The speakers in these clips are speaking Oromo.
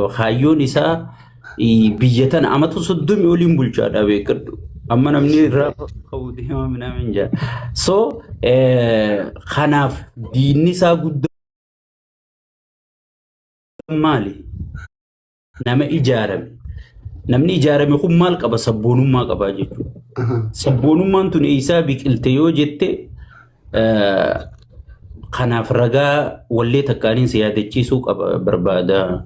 Hayyoon isaa biyyatan amatu soddom waliin bulchaadha beekadhu. Amma namni irraa ka'uu deema minaamin jaa. So kanaaf diinni isaa guddaa maali? Nama ijaarame. Namni ijaarame kun maal qaba? Sabboonummaa qaba jechuudha. Sabboonummaan tun isaa biqilte yoo jette kanaaf ragaa wallee takkaaniin si yaadachiisuu qaba barbaada.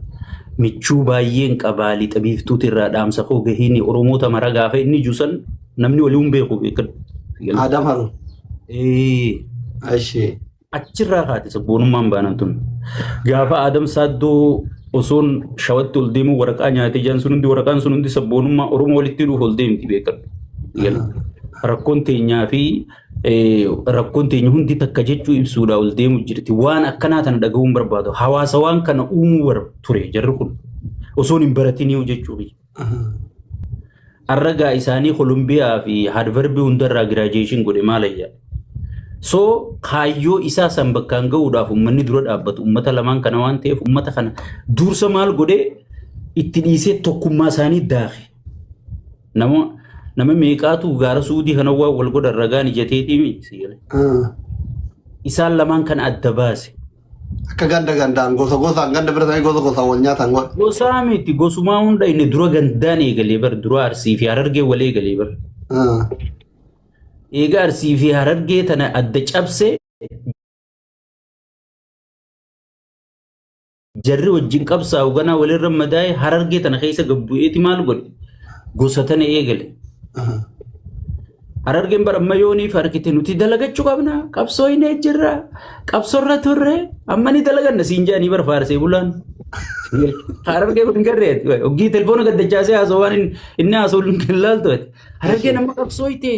Michuu baay'een qabaa lixa biiftuuti irraa dhaamsa koo gahiini Oromoota mara gaafa inni juusan namni waliin beeku beekadhu. Adam Haruun. Ashee. Achirraa kaate sabboonummaan baanan tun. Gaafa Adam Saaddoo osoon shawatti ol deemu waraqaa nyaatee jiran sun hundi waraqaan sun hundi sabboonummaa Oromoo walitti dhuuf ol deemti beekadhu. Rakkoon teenyaa fi rakkoon teenya hundi takka jechuu ibsuudha ol deemu jirti. Waan akkanaa tana dhagahuun barbaadu. Hawaasa waan kana uumuu ture jarri kun osoon hin baratiniiu jechuudha. Arragaa isaanii Kolumbiyaa fi Harvard hundarraa giraajeeshin godhe maalayyaa. So kaayyoo isaa san bakkaan gahuudhaaf uummanni dura dhaabbatu uummata lamaan kana waan ta'eef uummata kana dursa maal godhee itti dhiisee tokkummaa isaanii daafe. Nama meeqaatu gaara Suudii kana wal godhan ragaan ijateetii miti. Isaan lamaan kan adda baase. Akka gandaan gosaan ganda biratanii gosaan wal nyaatan godha. Gosaa miti gosumaa hunda inni dura gandaan eegalee bar dura Arsii fi Harargee wal eegalee bar. Eega Arsii fi Harargee tana adda cabse jarri wajjin qabsaa'u ganaa walirra madaa'e Harargee tana keessa gabbu'eeti maal godhe gosa tana eegale. Harargeen baramma yooniif harkite nuti dalagachuu qabna qabsoo hin ejjirra qabsoorra turre amma ni dalaganna siin jaanii barfaarsee bulaan. Harargee kun garreeti oggii telefoona gaddachaasee haasoo waan inni haasoo laaltu Harargee nama qabsooyte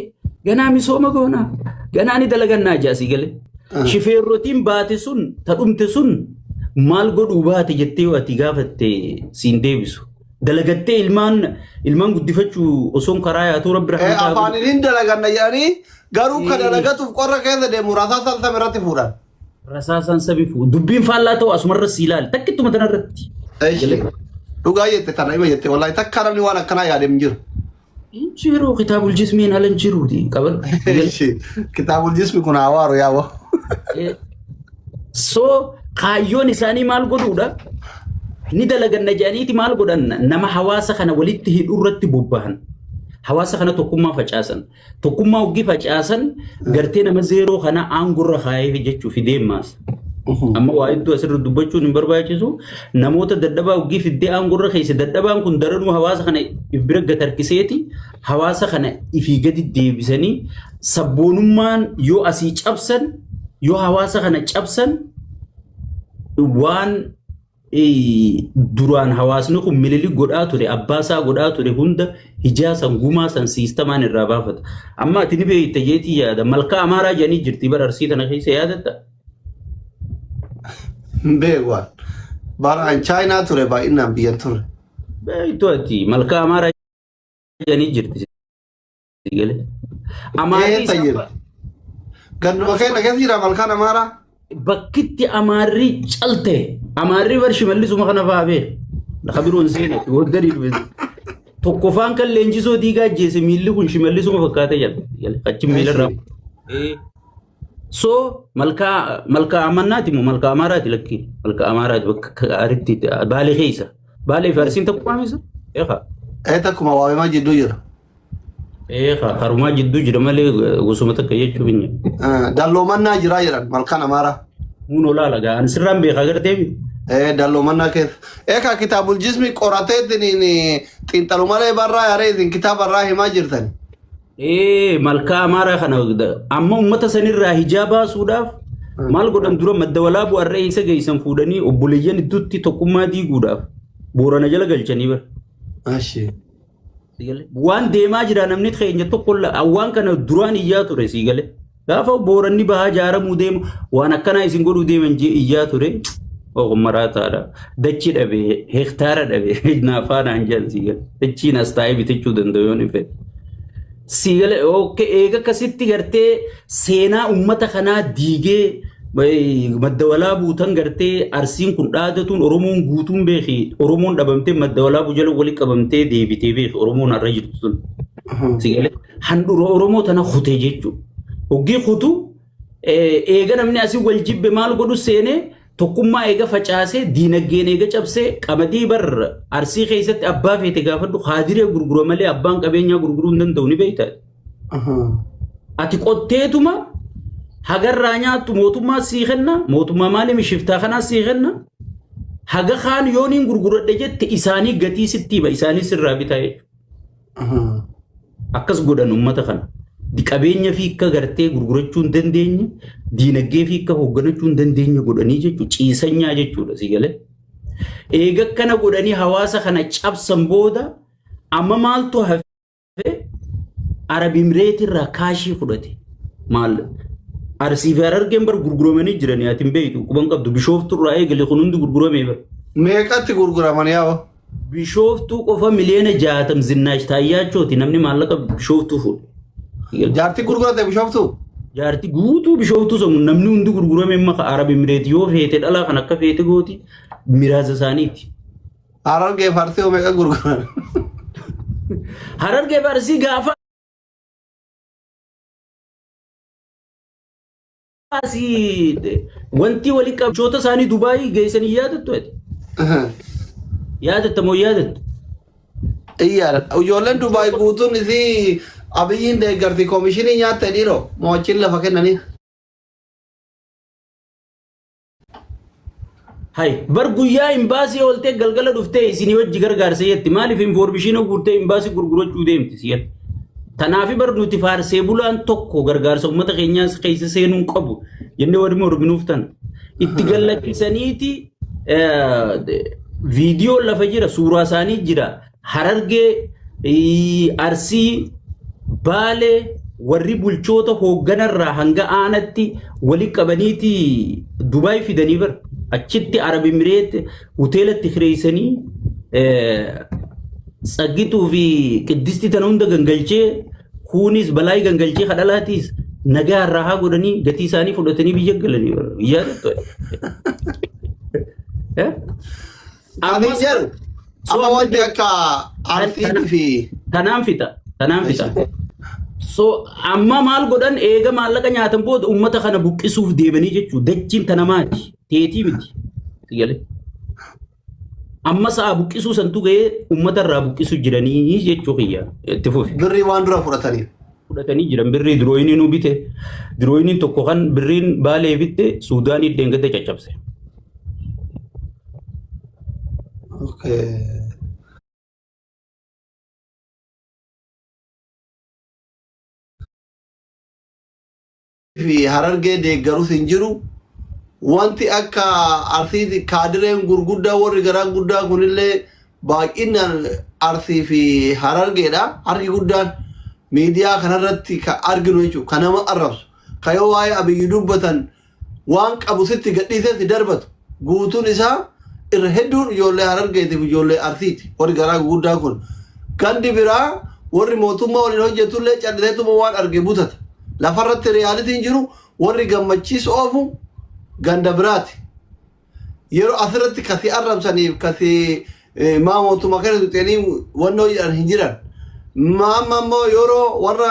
ganaa misooma goona ganaa ni dalagannaa jaasii gale. Shifeerrotiin baate sun tadhumte sun maal godhuu baate jettee ati gaafatte siin deebisu. Dalagattee ilmaan guddifachuu osoon karaa yaatu rabbi rahmataa. Afaaniin dalaganna jedhanii garuu kan dalagatuuf qorra keessa deemu rasaasan sami irratti fuudhan. Rasaasan sami fuudhan. Dubbiin faallaa ta'u asumarra si ilaali. Takkittuma tanarratti. Dhugaa jette tana ima jette wallahi takka namni waan akkanaa yaadee hin jiru. Injiru kitaabul jismiin ala injiruuti qaban. Kitaabul jismi kun hawaaru yaawwa. So kaayyoon isaanii maal godhuudha? Ni dalaganna jedhaniiti maal godhan nama hawaasa kana walitti hidhuurratti bobbahan. Hawaasa kana tokkummaa facaasan. Tokkummaa oggii facaasan gartee nama zeeroo kana aangurra kaayee jechuuf deemaas. Amma waa iddoo asirra dubbachuun hin barbaachisu. Namoota dadhabaa oggii fiddee aangurra keessa dadhabaan kun daranuu hawaasa kana bira gatarkiseeti. Hawaasa kana ifii gadi deebisanii sabboonummaan yoo asii cabsan yoo hawaasa kana cabsan waan duraan hawaasni kun milili godhaa ture abbaasaa godhaa ture hunda hijaasan gumaasan siistamaan irraa baafata. Amma ati ni beekta jeetii yaada malkaa amaaraa jedhanii jirti bara Arsii tana keessa yaadatta. Beewwan baraan chaayinaa ture baay'inaan biyyan ture. Beektu ati malkaa amaaraa jedhanii jirti. Amaaraa ganduma keessa keessa jira malkaan amaaraa. Bakkitti amaarri calte amaarri bar shimallisuma kana baabee lafa biroon seene waggarii dhufe tokkofaan kan leenjisoo diigaa jeese miilli kun shimallisuma fakkaatee jala achi miilarraa so malkaa amannaati moo malkaa amaaraati lakki malkaa amaaraati bakka gaariitti baalee keessa baalee fi Arsiin tokkummaa misa takkuma waabemaa jidduu jira. Karumaa jidduu jira malee gosuma takka jechuu binya. Dalloomannaa jiraa jedhan malkaan amaaraa. Mun olaala gaan sirraan beekaa garteemi. Dalloomannaa keessa. Eeka kitaabul jismi qorateetiin xiinxalu malee barraa yareetiin kitaaba irraa himaa jirtan. Malkaa amaaraa kana amma uummata sanirraa hijaa baasuudhaaf maal godhan dura madda walaabuu harree isa geessan fuudhanii obboleeyyan idduutti tokkummaa diiguudhaaf boorana jala galchanii bara. Waan deemaa jira namni keenya tokko waan kana duraan iyyaa ture sii gale. Gaafa booranni bahaa jaaramuu deemu waan akkanaa isin godhuu deeman iyyaa ture. Maraataadha. Dachi dhabe hektaara dhabe naafaadhaan jaan sii gale. Dachiin as taa'ee bitachuu danda'u yoo ni fedhe. Sii gale eega akkasitti gartee seenaa uummata kanaa diigee madda walaabuu tan gartee arsiin kun dhaadatuun Oromoon guutuun beeki Oromoon dhabamtee madda walaabuu jala walitti qabamtee deebitee beeki Oromoon har'a jirtu sun. Sigalee handhuura Oromoo tana kutee jechuudha. Hoggii kutu eega namni asii wal jibbe maal godhu seenee tokkummaa eega facaasee diinagdeen eega cabsee qamadii bar arsii keessatti abbaa feete gaafadhu haadiree gurgura malee abbaan qabeenyaa gurguruu hin danda'u ni beektaa. Ati qotteetuma hagarraa nyaattu mootummaa sii kenna mootummaa maaliif shiftaa kanaa sii kenna haga kaan yooniin gurguradhe jette isaanii gatii sitti hiba isaanii sirraa bitaa jechuudha. Akkas godhan uummata kana. Qabeenya fi akka gartee gurgurachuu hin dandeenye diinagdee fi akka hoogganachuu hin dandeenye godhanii jechuudha ciisanyaa jechuudha sigalee. Eega kana godhanii hawaasa kana cabsan booda amma maaltu hafe Arab Emirates irraa kaashii fudhate maal Arsii fi Harargeen bar gurguramanii jiranii ati hin beektu quban qabdu Bishooftuu irraa eegale kun hundi gurguramee bar. Meeqatti gurguraman yaa'u? Bishooftuu qofa miliyoona 60 zinnaash taayyaachooti namni maallaqa Bishooftuu fuudhe. Jaartii gurgurate Bishooftuu? Jaartii guutuu Bishooftuu sun namni hundi gurguramee maka Arab Emirates yoo feete dhalaa kan akka feete gooti miraasa isaaniiti. Harargee fi Arsii meeqa gurguran? Harargee fi Arsii gaafa wanti wali qabchoota isaanii Dubaayii geessanii yaadattu ati. Yaadatta moo yaadattu? Iyyaadha. Ijoolleen Dubaay guutuun isii abiyyiin deeggarti koomishinii nyaatta dhiiroo mo'achiin lafa kennanii. Hai bar guyyaa imbaasii ooltee galgala dhuftee isinii wajji gargaarsa yetti maaliif informeeshinii guurtee imbaasii gurgurachuu deemti si'atti. Tanaafi bar nuti faarsee bulaan tokko gargaarsa uummata keenyaas keessa seenuun qabu jennee warri morminuuf tan itti gallachiisaniiti viidiyoo lafa jira suuraa isaanii jira Harargee Arsii Baalee warri bulchoota hoogganarraa hanga aanatti wali qabaniiti Dubaay fidanii bar achitti Arab Emirates hoteelatti kireessanii Saggituu fi qiddisti tan hunda gangalchee kunis balaa gangalchee kadhalaatiis nagaa irraa haa godhanii gatii isaanii fudhatanii biyya galanii yaadattu. Ani jedhu amma wanti akka Arsii fi tanaan fixa. So amma maal godhan eega maallaqa nyaatan booda uummata kana buqqisuuf deemanii jechuudha. Dachiin tanamaati teetii miti. Sigalee. Amma sa'a buqqisuu santu ga'ee uummata irraa buqqisuu jiranii jechuu kiyya itti fufi. Birrii waan dura fudhatanii jiran birrii dirooyinii nu bite dirooyiniin tokko kan birriin Baalee bitte Suudaanii deengate caccabse. Fi Harargee deeggarus hin jiru. Wanti akka Arsii kaadireen gurguddaa warri garaa guddaa kunillee baay'inaan Arsii fi Harargeedha. Harki guddaan miidiyaa kanarratti kan arginu jechuudha. Kan nama arrabsu. Kan yoo waa'ee abiyyi dubbatan waan qabu sitti gadhiisee si darbatu. Guutuun isaa irra hedduun ijoollee Harargeetiif ijoollee Arsiiti. Warri garaa guddaa kun. Gandi biraa warri mootummaa waliin hojjetullee calliseetuma waan arge butata. Lafarratti riyaalitiin jiru warri gammachiisu oofu ganda biraati. Yeroo asirratti kasi arrabsaniif kasi maa mootummaa kana tuxeenii wannoo jedhan hin jiran. Maamma immoo yeroo warra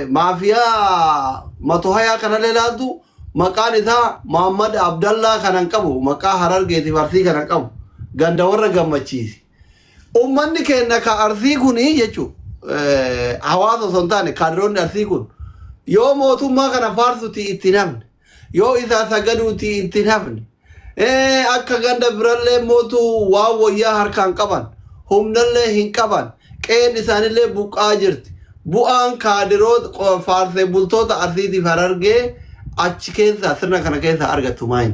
maafiyaa matohayaa kanallee laatu maqaan isaa Muhammad Abdallaa kanan qabu maqaa Harargeetiif Arsii kanan qabu ganda warra gammachiisi. Uummanni keenya ka Arsii kuni jechuudha hawaasa osoo hin taane kaadiroonni Arsii kun yoo mootummaa kana faarsuti itti namne yoo isaa sagaduuti itti nafne akka ganda birallee mootu waan wayyaa harkaan qaban humnallee hin qaban qeen isaanillee buqqaa jirti bu'aan kaadiroota faarsee bultoota Arsiitiif Harargee achi keessa sirna kana keessa argattu maayin.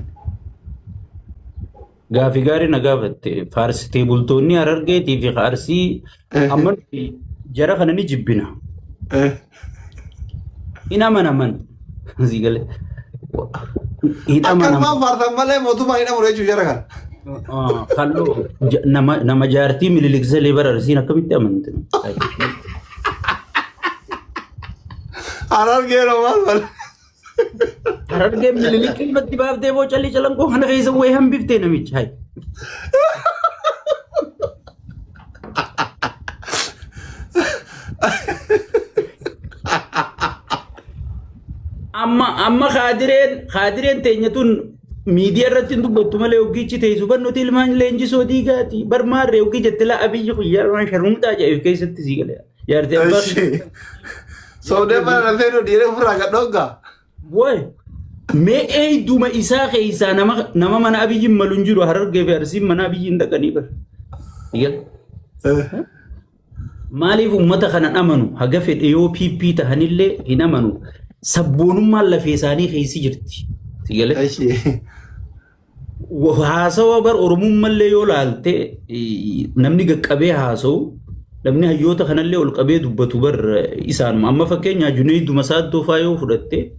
Gaafi gaarii na gaafatte faarsitee bultoonni Harargeetii fi Arsii amma jara kana ni jibbina. Ina manaman zigale. Akkanumaan faarsan malee mootummaa hin amure jechuudha jara kana. Kallo nama jaartii mililiksa leebar Arsiin akkamitti amante? Harargee maal malee. Harargee mililikii matti baaftee boocalli calanqoo kana keessa wayii hambiftee namicha hay. Amma khaadireen teenyatuun miidiyaa irratti dubbattu malee ogichi teessu barnoota ilmaan leenjisoo diigaati. Barmaarree ogii jettila abiyyi guyyaa sharmumtaa jedhu keessatti sii galee. Yaartee abbaa. Soodee mana lafee nu dhiiree ofirraa gadhooggaa. Woy mee eeyduma isaa keessaa nama mana abiyyi malu hin jiru Harargee fi Arsiin mana abiyyi hin dhaqanii bar. Maaliif uummata kanan amanu haga fedhe yoo PP tahanillee hin amanu. Sabboonummaan lafee isaanii keessi jirti. Sigalee. Haasawa bar Oromummallee yoo laalte namni qaqqabee haasawu namni hayyoota kanallee ol qabee dubbatu bar isaanuma. Amma fakkeenyaa Junayd Masaaddoo faa yoo fudhatte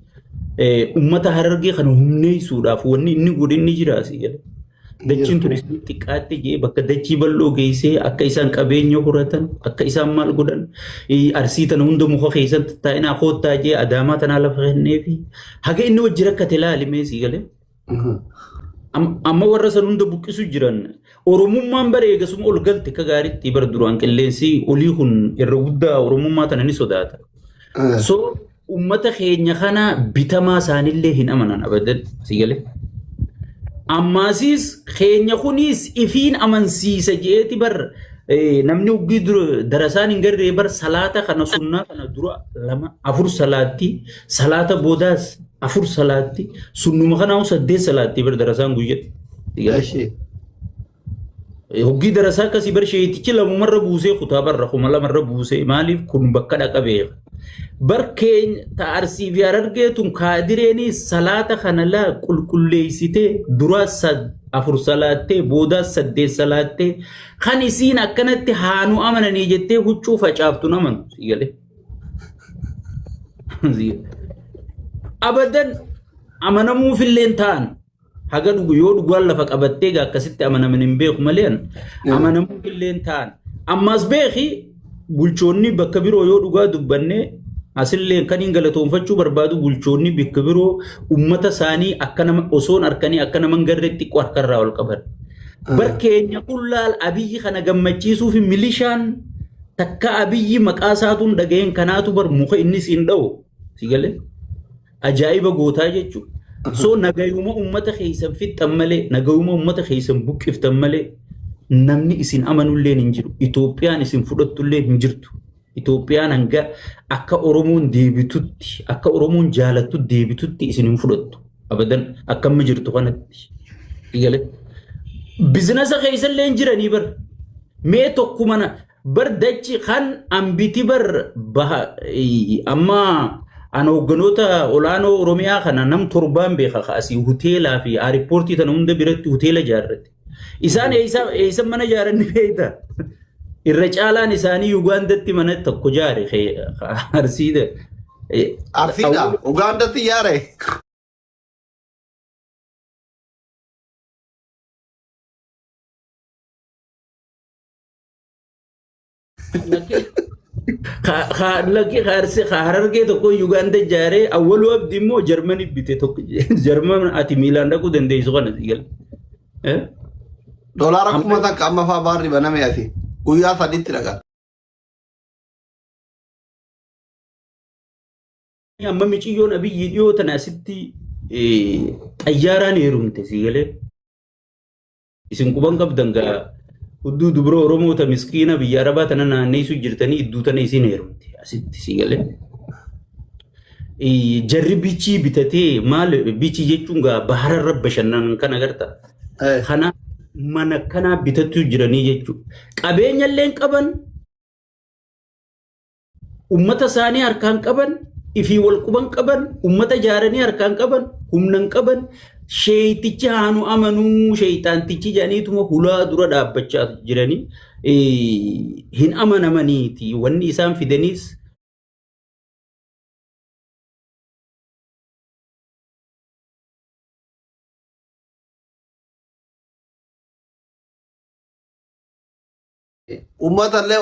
uummata Harargee kana humneessuudhaaf wanni inni godhe inni jira sigalee. Dachiin turistii xiqqaatti jee bakka dachii bal'oo geessee akka isaan qabeenya horatan akka isaan maal godhan Arsii tana hunda muka keessatti taa'inaa koottaa jee Adaamaa tanaa lafa kenneefi haga inni wajji rakkate laalimee sigalee. Amma warra san hunda buqqisu jiran Oromummaan bara eegasuma ol galte akka gaariitti bara duraan qilleensi olii kun irra guddaa Oromummaa tana ni sodaata. So uummata keenya kana bitamaa isaanillee hin amanan abadan sigalee. Ammasis keenya kunis ifiin amansiisa jeeti bar namni uggii darasaan hin garree bar salaata kana sunnaa kana dura 4 salaatti salaata boodaas 4 salaatti sunnuma kana 8 salaatti bar darasaan guyyaa. Uggii darasaa kasi bar sheetichi lamumarra buusee kutaa barra kuma lamarra buusee maaliif kun bakka dhaqabee. Barkeen Arsii fi Harargeetun kaadireenis salaata kana la qulqulleessitee duraas 4 salaattee boodaas 8 salaattee kan isiin akkanatti haanu amananii jettee huccuu facaaftu naman sigalee. Abadan amanamuufillee ta'an haga dhugu yoo dhugaan lafa qabattee akkasitti amanaman hin beeku malee amanamuufillee ta'an ammas beeki bulchoonni bakka biroo yoo dhugaa dubbannee asillee kan hin galatoonfachuu barbaadu bulchoonni bakka biroo uummata isaanii akka nama osoon arkanii akka nama garreetti qarqarraa ol qaban. Barkeenya kullaal abiyyi kana gammachiisuuf milishaan takka abiyyi maqaa isaatuun dhageen kanaatu bar muka inni siin dha'u sigalee ajaa'iba gootaa jechuudha. So nagayuma uummata keessan fixxan malee nagayuma uummata keessan buqqiftan malee namni isin amanullee hin jiru. Itoophiyaan isin fudhattullee hin jirtu. Itoophiyaan hanga akka Oromoon deebitutti akka Oromoon jaalattu deebitutti isin hin fudhattu. Abadan akkamma jirtu kanatti. Sigalee. Bizinasa keessallee hin jiranii bar. Mee tokko mana bar dachi kan ambiti bar amma ana hogganoota olaanoo Oromiyaa kana nam torbaan beeka kaasii hoteelaa fi airportii tana hunda biratti hoteela ijaarrate. Isaan eessan mana ijaaran ni beektaa? Irra caalaan isaanii Ugaandatti mana tokko ijaare Arsiidha. Arsiidha Ugaandatti ijaare. Lagi Harargee tokko Uganda ijaare awwaluu abdii immoo Jarmanii bite tokko Jarman ati Miilaan dhaquu dandeessu kana sigal. Doolaara 1000 amma fa'aa baarri baname ati guyyaa 3tti dhaqa. Amma miciyyoon abiyyi dhiyoo tana asitti xayyaaraan heerumte sigalee. Isin quban qabdan gaa hudduu dubra Oromoota miskiina biyya Arabaa tana naanneessu jirtanii idduu tana isin heerumte asitti sigalee. Jarri bichii bitatee maal bichii jechuun gaa bahararra bashannan kan agarta. Kana mana kana bitatu jiranii jechuudha. Qabeenya illee qaban ummata isaanii harkaan qaban ifii wal quban qaban ummata ijaaranii harkaan qaban humnan qaban sheeytichi haanu amanuu sheeytaantichi jedhaniituma hulaa dura dhaabbachaa jiranii hin amanamaniiti wanni isaan fidaniis ummata illee